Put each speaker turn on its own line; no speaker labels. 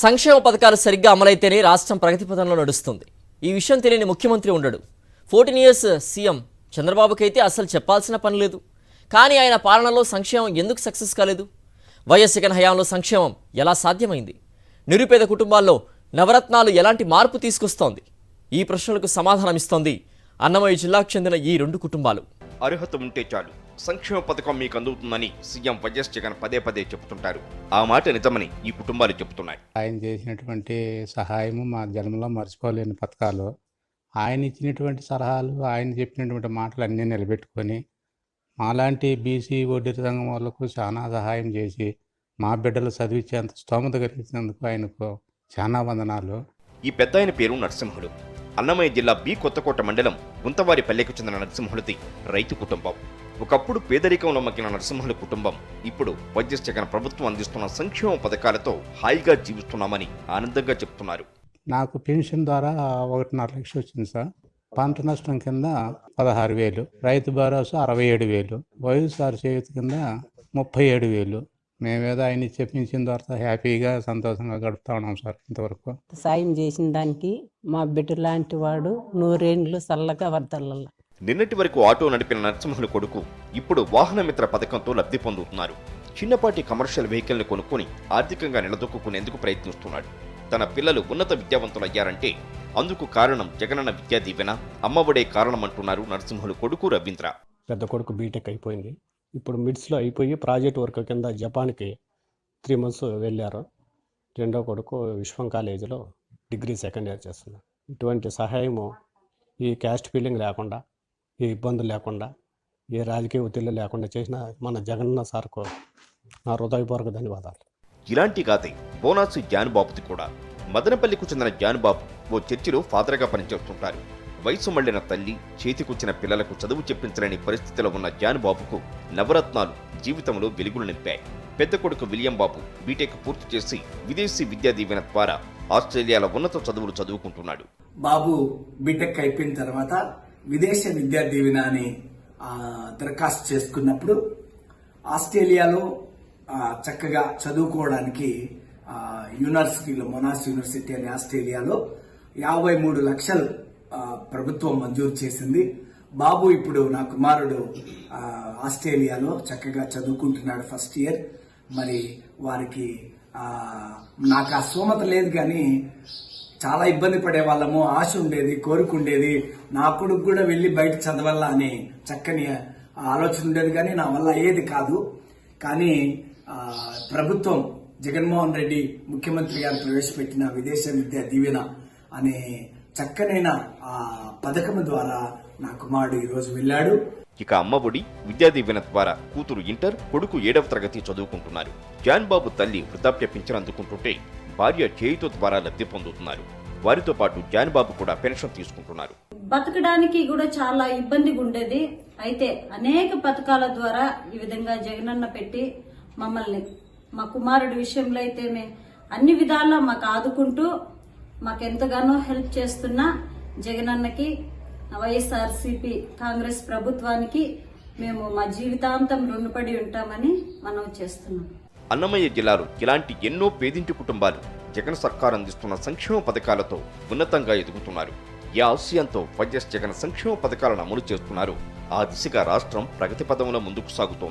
సంక్షేమ పథకాలు సరిగ్గా అమలైతేనే రాష్ట్రం ప్రగతి పథంలో నడుస్తుంది. ఈ విషయం తెలియని ముఖ్యమంత్రి ఉండడు. 14 ఇయర్స్ సీఎం చంద్రబాబుకైతే అసలు చెప్పాల్సిన పని లేదు. కానీ ఆయన పాలనలో సంక్షేమం ఎందుకు సక్సెస్ కాలేదు? వైఎస్ జగన్ హయాంలో సంక్షేమం ఎలా సాధ్యమైంది? నిరుపేద కుటుంబాల్లో నవరత్నాలు ఎలాంటి మార్పు తీసుకొస్తోంది? ఈ ప్రశ్నలకు సమాధానమిస్తోంది అన్నమయ్య జిల్లాకు చెందిన ఈ 2 కుటుంబాలు.
అర్హత ఉంటే చాలు సంక్షేమ పథకం మీకు అందుతుందని సీఎం వైఎస్ జగన్ పదే పదే చెబుతుంటారు. ఆ మాట నిజమని ఈ కుటుంబాలు చెబుతున్నాయి.
ఆయన చేసినటువంటి సహాయము మా జన్మలో మర్చిపోలేని పథకాలు, ఆయన ఇచ్చినటువంటి సలహాలు, ఆయన చెప్పినటువంటి మాటలు అన్నీ నిలబెట్టుకొని మాలాంటి బీసీ వడ్డీ రంగం వాళ్ళకు చాలా సహాయం చేసి మా బిడ్డలు చదివించేంత స్తోమత కలిగించినందుకు ఆయనకు చాలా వందనాలు.
ఈ పెద్ద ఆయన పేరు నరసింహుడు. అన్నమయ్య జిల్లా బి కొత్తకోట మండలం గుంతవారిపల్లెకు చెందిన నరసింహుడిది రైతు కుటుంబం. ఒకప్పుడు పేదరికంలో మగ్గిన నరసింహుల కుటుంబం ఇప్పుడు వైఎస్ జగన్ ప్రభుత్వం అందిస్తున్న సంక్షేమ పథకాలతో హాయిగా జీవిస్తున్నామని ఆనందంగా చెప్తున్నారు.
నాకు పెన్షన్ ద్వారా 1.5 లక్షలు వచ్చింది సార్. పంట నష్టం కింద 16,000, రైతు భరోసా 67,000, వైఎస్ఆర్ చేయూత కింద 37,000. మేమేదో ఆయన ఇచ్చే పెన్షన్ ద్వారా హ్యాపీగా సంతోషంగా గడుపుతా ఉన్నాం సార్. ఇంతవరకు
సాయం చేసిన దానికి మా బిడ్డ లాంటి వాడు 100 ఏళ్ళు చల్లగా వర్దల్ల.
నిన్నటి వరకు ఆటో నడిపిన నరసింహుల కొడుకు ఇప్పుడు వాహన మిత్ర పథకంతో లబ్ధి పొందుతున్నారు. చిన్నపాటి కమర్షియల్ వెహికల్ని కొనుక్కొని ఆర్థికంగా నిలదొక్కునేందుకు ప్రయత్నిస్తున్నాడు. తన పిల్లలు ఉన్నత విద్యావంతులయ్యారంటే అందుకు కారణం జగనన్న విద్యా దీవెన, అమ్మఒడే కారణమంటున్నారు నరసింహుల కొడుకు రవీంద్ర.
పెద్ద కొడుకు బీటెక్ అయిపోయింది. ఇప్పుడు మిడ్స్లో అయిపోయి ప్రాజెక్ట్ వర్క్ కింద జపాన్కి 3 months వెళ్ళారు. రెండో కొడుకు విశ్వం కాలేజీలో డిగ్రీ 2nd year చేస్తున్నారు. ఇటువంటి సహాయము ఈ క్యాస్ట్ ఫీలింగ్ లేకుండా, ఏ ఇబ్బందులు లేకుండా, ఏ రాజకీయ ఒత్తిళ్ళు లేకుండా చేసిన మన జగనన్న సార్కు నా హృదయపూర్వక ధన్యవాదాలు.
ఇలాంటి గాథే బోనాసి జానుబాబుది కూడా. మదనపల్లికు చెందిన జానుబాబు ఓ చర్చిలో ఫాదర్గా పనిచేస్తుంటారు. వయసు మళ్లిన తల్లి, చేతికొచ్చిన పిల్లలకు చదువు చెప్పించలేని పరిస్థితిలో ఉన్న జానుబాబుకు నవరత్నాలు జీవితంలో వెలుగులు నింపాయి. పెద్ద కొడుకు విలియం బాబు బీటెక్ పూర్తి చేసి విదేశీ విద్యా దీవెన ద్వారా ఆస్ట్రేలియాలో ఉన్నత చదువులు చదువుకుంటున్నాడు.
బాబు బీటెక్ అయిపోయిన తర్వాత విదేశ విద్యా దీవెన అని దరఖాస్తు చేసుకున్నప్పుడు ఆస్ట్రేలియాలో చక్కగా చదువుకోవడానికి యూనివర్సిటీలో, మొనాస్ యూనివర్సిటీ అని ఆస్ట్రేలియాలో 53 లక్షలు ప్రభుత్వం మంజూరు చేసింది. బాబు ఇప్పుడు నా కుమారుడు ఆస్ట్రేలియాలో చక్కగా చదువుకుంటున్నాడు, 1st year. మరి వారికి నాకు ఆ స్తోమత లేదు, కానీ చాలా ఇబ్బంది పడే వాళ్ళము. ఆశ ఉండేది, కోరుకుండేది, నా కొడుకు కూడా వెళ్లి బయట చదవాలా అని చక్కని ఆలోచన ఉండేది, కానీ నా వల్ల అయ్యేది కాదు. కానీ ప్రభుత్వం జగన్మోహన్ రెడ్డి ముఖ్యమంత్రి గారు ప్రవేశపెట్టిన విదేశ విద్యా దీవెన అనే చక్కనైన ఆ పథకం ద్వారా నా కుమారుడు ఈరోజు వెళ్ళాడు.
ఇక అమ్మఒడి విద్యా దీవెన ద్వారా కూతురు ఇంటర్, కొడుకు 7వ తరగతి చదువుకుంటున్నారు. జాన్బాబు తల్లి వృద్ధాప్య పింఛన్ అందుకుంటుంటే భార్య చేయుత ద్వారా లబ్ధి పొందుతున్నారు. వారితో పాటు జాన్బాబు కూడా పెన్షన్ తీసుకుంటున్నారు.
బతకడానికి కూడా చాలా ఇబ్బందిగా ఉండేది. అయితే అనేక పథకాల ద్వారా ఈ విధంగా జగనన్న పెట్టి మమ్మల్ని, మా కుమారుడి విషయంలో అయితే అన్ని విధాలా మాకు ఆదుకుంటూ మాకెంతగానో హెల్ప్ చేస్తున్న జగనన్నకి, వైఎస్ఆర్సీపీ కాంగ్రెస్ ప్రభుత్వానికి మేము మా జీవితాంతం రుణపడి ఉంటామని మనం చేస్తున్నాం.
అన్నమయ్య జిల్లాలో ఇలాంటి ఎన్నో పేదింటి కుటుంబాలు జగన్ సర్కార్ అందిస్తున్న సంక్షేమ పథకాలతో ఉన్నతంగా ఎదుగుతున్నారు. ఈ ఆశయంతో వైఎస్ జగన్ సంక్షేమ పథకాలను అమలు చేస్తున్నారు. ఆ దిశగా రాష్ట్రం ప్రగతి పథంలో ముందుకు సాగుతోంది.